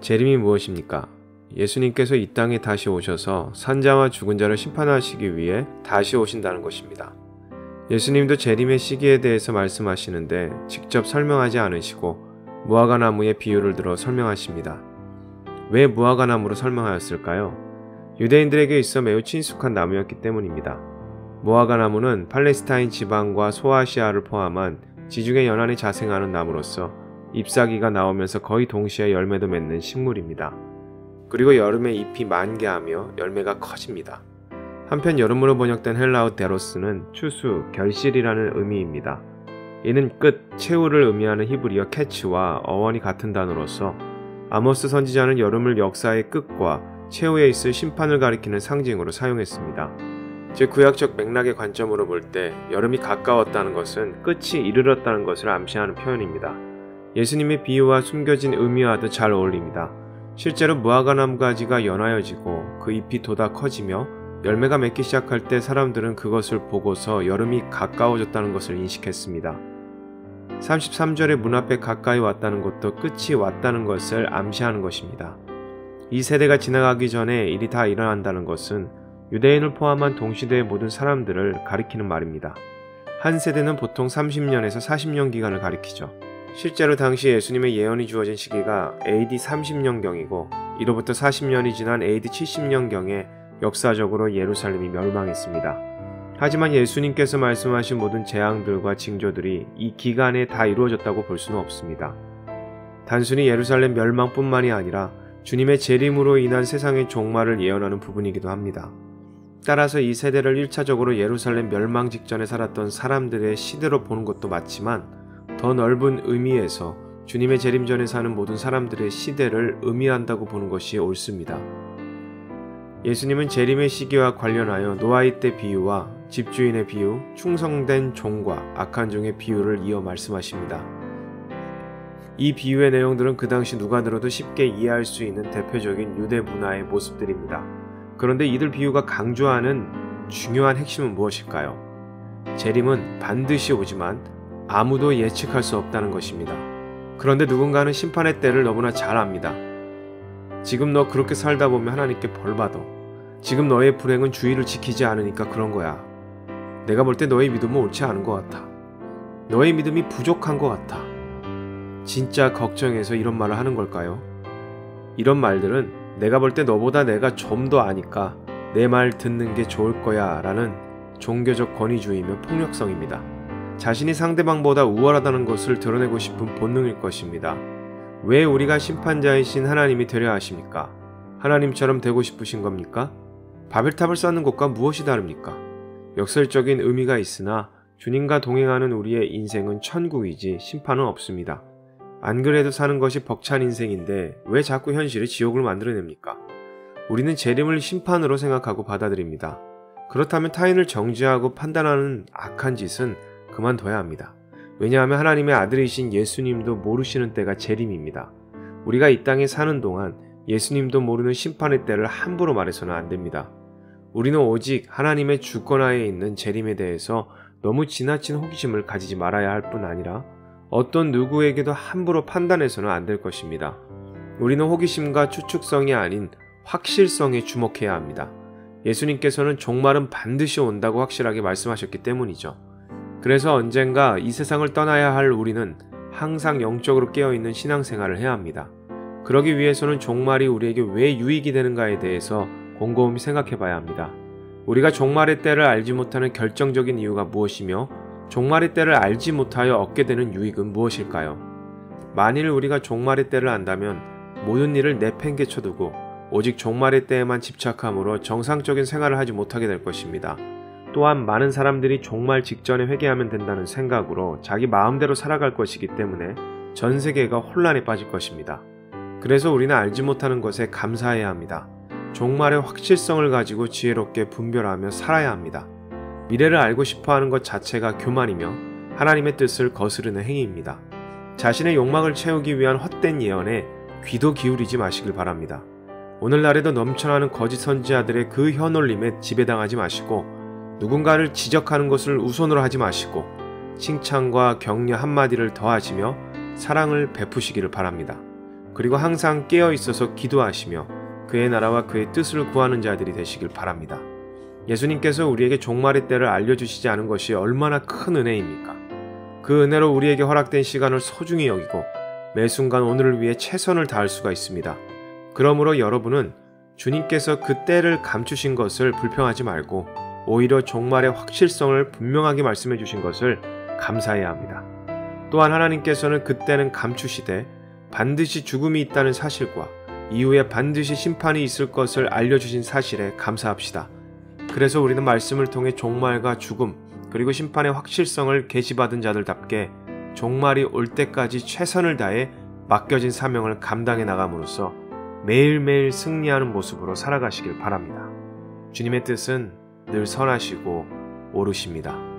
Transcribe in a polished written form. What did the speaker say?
재림이 무엇입니까? 예수님께서 이 땅에 다시 오셔서 산자와 죽은 자를 심판하시기 위해 다시 오신다는 것입니다. 예수님도 재림의 시기에 대해서 말씀하시는데 직접 설명하지 않으시고 무화과나무의 비유를 들어 설명하십니다. 왜 무화과나무로 설명하였을까요? 유대인들에게 있어 매우 친숙한 나무였기 때문입니다. 무화과나무는 팔레스타인 지방과 소아시아를 포함한 지중해 연안에 자생하는 나무로서 잎사귀가 나오면서 거의 동시에 열매도 맺는 식물입니다. 그리고 여름에 잎이 만개하며 열매가 커집니다. 한편 여름으로 번역된 헬라어 데로스는 추수, 결실이라는 의미입니다. 이는 끝, 최후를 의미하는 히브리어 캐츠와 어원이 같은 단어로서 아모스 선지자는 여름을 역사의 끝과 최후에 있을 심판을 가리키는 상징으로 사용했습니다. 제 구약적 맥락의 관점으로 볼 때 여름이 가까웠다는 것은 끝이 이르렀다는 것을 암시하는 표현입니다. 예수님의 비유와 숨겨진 의미와도 잘 어울립니다. 실제로 무화과나무 가지가 연하여지고 그 잎이 돋아 커지며 열매가 맺기 시작할 때 사람들은 그것을 보고서 여름이 가까워졌다는 것을 인식했습니다. 33절의 문 앞에 가까이 왔다는 것도 끝이 왔다는 것을 암시하는 것입니다. 이 세대가 지나가기 전에 일이 다 일어난다는 것은 유대인을 포함한 동시대의 모든 사람들을 가리키는 말입니다. 한 세대는 보통 30년에서 40년 기간을 가리키죠. 실제로 당시 예수님의 예언이 주어진 시기가 AD 30년경이고 이로부터 40년이 지난 AD 70년경에 역사적으로 예루살렘이 멸망했습니다. 하지만 예수님께서 말씀하신 모든 재앙들과 징조들이 이 기간에 다 이루어졌다고 볼 수는 없습니다. 단순히 예루살렘 멸망뿐만이 아니라 주님의 재림으로 인한 세상의 종말을 예언하는 부분이기도 합니다. 따라서 이 세대를 1차적으로 예루살렘 멸망 직전에 살았던 사람들의 시대로 보는 것도 맞지만 더 넓은 의미에서 주님의 재림 전에 사는 모든 사람들의 시대를 의미한다고 보는 것이 옳습니다. 예수님은 재림의 시기와 관련하여 노아의 때 비유와 집주인의 비유, 충성된 종과 악한 종의 비유를 이어 말씀하십니다. 이 비유의 내용들은 그 당시 누가 들어도 쉽게 이해할 수 있는 대표적인 유대 문화의 모습들입니다. 그런데 이들 비유가 강조하는 중요한 핵심은 무엇일까요? 재림은 반드시 오지만 아무도 예측할 수 없다는 것입니다. 그런데 누군가는 심판의 때를 너무나 잘 압니다. 지금 너 그렇게 살다 보면 하나님께 벌 받아. 지금 너의 불행은 주의를 지키지 않으니까 그런 거야. 내가 볼 때 너의 믿음은 옳지 않은 것 같아. 너의 믿음이 부족한 것 같아. 진짜 걱정해서 이런 말을 하는 걸까요? 이런 말들은 내가 볼 때 너보다 내가 좀 더 아니까 내 말 듣는 게 좋을 거야 라는 종교적 권위주의며 폭력성입니다. 자신이 상대방보다 우월하다는 것을 드러내고 싶은 본능일 것입니다. 왜 우리가 심판자이신 하나님이 되려 하십니까? 하나님처럼 되고 싶으신 겁니까? 바벨탑을 쌓는 것과 무엇이 다릅니까? 역설적인 의미가 있으나 주님과 동행하는 우리의 인생은 천국이지 심판은 없습니다. 안 그래도 사는 것이 벅찬 인생인데 왜 자꾸 현실이 지옥을 만들어냅니까? 우리는 재림을 심판으로 생각하고 받아들입니다. 그렇다면 타인을 정죄하고 판단하는 악한 짓은 그만둬야 합니다. 왜냐하면 하나님의 아들이신 예수님도 모르시는 때가 재림입니다. 우리가 이 땅에 사는 동안 예수님도 모르는 심판의 때를 함부로 말해서는 안 됩니다. 우리는 오직 하나님의 주권하에 있는 재림에 대해서 너무 지나친 호기심을 가지지 말아야 할 뿐 아니라 어떤 누구에게도 함부로 판단해서는 안 될 것입니다. 우리는 호기심과 추측성이 아닌 확실성에 주목해야 합니다. 예수님께서는 종말은 반드시 온다고 확실하게 말씀하셨기 때문이죠. 그래서 언젠가 이 세상을 떠나야 할 우리는 항상 영적으로 깨어있는 신앙생활을 해야 합니다. 그러기 위해서는 종말이 우리에게 왜 유익이 되는가에 대해서 곰곰이 생각해 봐야 합니다. 우리가 종말의 때를 알지 못하는 결정적인 이유가 무엇이며 종말의 때를 알지 못하여 얻게 되는 유익은 무엇일까요? 만일 우리가 종말의 때를 안다면 모든 일을 내팽개쳐두고 오직 종말의 때에만 집착함으로 정상적인 생활을 하지 못하게 될 것입니다. 또한 많은 사람들이 종말 직전에 회개하면 된다는 생각으로 자기 마음대로 살아갈 것이기 때문에 전 세계가 혼란에 빠질 것입니다. 그래서 우리는 알지 못하는 것에 감사해야 합니다. 종말의 확실성을 가지고 지혜롭게 분별하며 살아야 합니다. 미래를 알고 싶어하는 것 자체가 교만이며 하나님의 뜻을 거스르는 행위입니다. 자신의 욕망을 채우기 위한 헛된 예언에 귀도 기울이지 마시길 바랍니다. 오늘날에도 넘쳐나는 거짓 선지자들의 그 혀놀림에 지배당하지 마시고 누군가를 지적하는 것을 우선으로 하지 마시고 칭찬과 격려 한마디를 더하시며 사랑을 베푸시기를 바랍니다. 그리고 항상 깨어 있어서 기도하시며 그의 나라와 그의 뜻을 구하는 자들이 되시길 바랍니다. 예수님께서 우리에게 종말의 때를 알려주시지 않은 것이 얼마나 큰 은혜입니까? 그 은혜로 우리에게 허락된 시간을 소중히 여기고 매 순간 오늘을 위해 최선을 다할 수가 있습니다. 그러므로 여러분은 주님께서 그 때를 감추신 것을 불평하지 말고 오히려 종말의 확실성을 분명하게 말씀해 주신 것을 감사해야 합니다. 또한 하나님께서는 그때는 감추시되 반드시 죽음이 있다는 사실과 이후에 반드시 심판이 있을 것을 알려주신 사실에 감사합시다. 그래서 우리는 말씀을 통해 종말과 죽음 그리고 심판의 확실성을 계시받은 자들답게 종말이 올 때까지 최선을 다해 맡겨진 사명을 감당해 나감으로써 매일매일 승리하는 모습으로 살아가시길 바랍니다. 주님의 뜻은 늘 선하시고 옳으십니다.